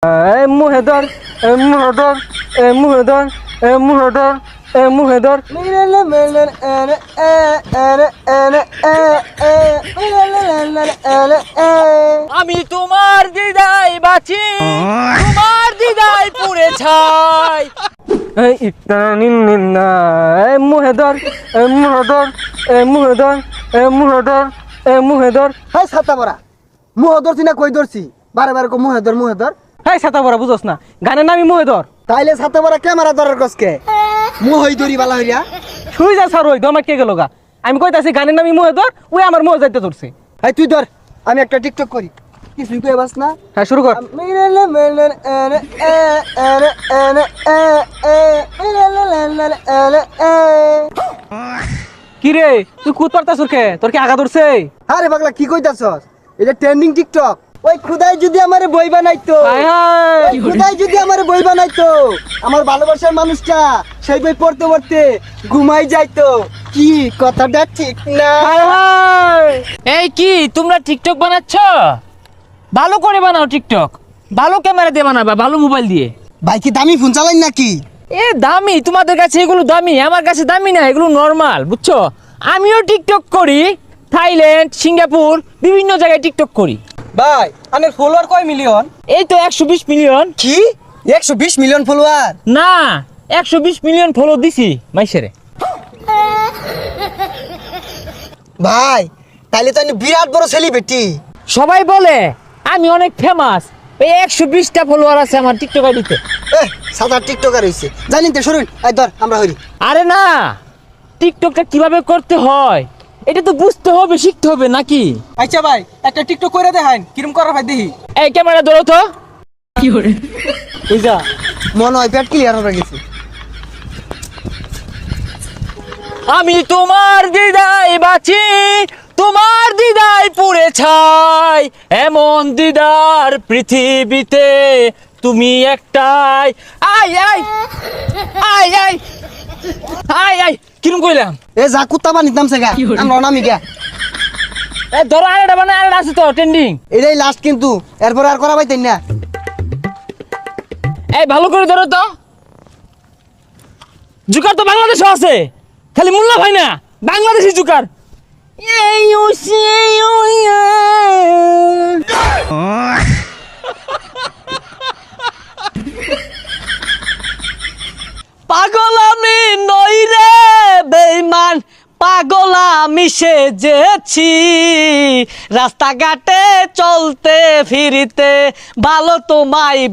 মুহেদর মুহেদর মুহেদর মুহেদর মুহেদর আমি তোমার দিদাই বাঁচি, তোমার দিদাই পুড়ে ছাই। মুহেদর মুহেদর মুহেদর মুহেদর মুহেদর। হাই ছাতা পরা মুহ ধরছি না কই ধরছি বারে বারে কো মুহেদর মুহেদর। হ্যাঁ ছাতা পরা বুঝোস না, গানের নামই মুহেদর। তাইলে ছাতা পরা ক্যামেরা ধরার কসকে মুহই ধরি বালা হইয়া শুই যা স্যার, ওই দমা কে গেল গা। আমি কইতাছি গানের নামই মুহেদর, ওই আমার মুহে যাইতে ধরছে। হাই তুই ধর, আমি একটা টিকটক করি। কিছুই কই বাস না। হ্যাঁ শুরু কর। কি রে তুই কুদ পারতাছ কে? তোর কি আগা ধরছে? আরে পাগলা কি কইতাছস? এটা ট্রেন্ডিং টিকটক। ওই খুদাই যদি আমারে বই বানাইতো, হায় হায় ওই খুদাই যদি আমারে বই বানাইতো, আমার ভালোবাসার মানুষটা সেই বই পড়তে পড়তে ঘুমাই যাইতো। কি কথাটা ঠিক না? হায় হায়। এই কি তোমরা টিকটক বানাচ্ছ? ভালো করে বানাও টিকটক, ভালো ক্যামেরা দিয়ে বানাবা, ভালো মোবাইল দিয়ে। ভাই কি দামি ফোন চালাইন নাকি? এ দামি, তোমাদের কাছে এগুলো দামি, আমার কাছে দামি না, এগুলো নর্মাল, বুঝছো? আমিও টিকটক করি, থাইল্যান্ড, সিঙ্গাপুর, বিভিন্ন জায়গায় টিকটক করি। ভাই আনের ফলোয়ার কয় মিলিয়ন? এই তো 120 মিলিয়ন। কি 120 মিলিয়ন ফলোয়ার? না, 120 মিলিয়ন ফলো দিছি মাইসেরে। ভাই তাইলে তো আমি বিরাট বড় সেলিব্রিটি। সবাই বলে আমি অনেক ফেমাস। এই 120টা ফলোয়ার আছে আমার টিকটক আইডিতে। সাদা টিকটকার হইছে জানেন তো। শুনুন এই ধর আমরা হইরি। আরে না, টিকটকটা কিভাবে করতে হয় এটা তো বুঝতে হবে, শিখতে হবে নাকি? আচ্ছা ভাই একটা টিকটক করে দেখাইন, কিরম করার ভাই দেখি। এই ক্যামেরা ধরো তো। এই যা মনে হয় পেট ক্লিয়ার হয়ে গেছে। আমি তোমার দিদাই বাঁচি, তোমার দিদাই পুড়ে ছাই, এমন দিদার পৃথিবীতে তুমি একটাই। I I I I I I কিরম কইলাম? এ যা কুত্তা বানিত নামছে গা, আমরা নামি গা। এ ধরো আরেকটা মানে আরেকটা আছে তো ট্রেন্ডিং। এটাই লাস্ট কিন্তু, এরপর আর করা পাইতেন না। এই ভালো করে ধরো তো। জুকার তো বাংলাদেশও আছে, খালি মোল্লা ভাই না, বাংলাদেশি জুকার। পাগল আমি নই রে বেঈমান, পাগল আমি সেজেছি, রাস্তাঘাটে চলতে ফিরিতে ভালো তোমায়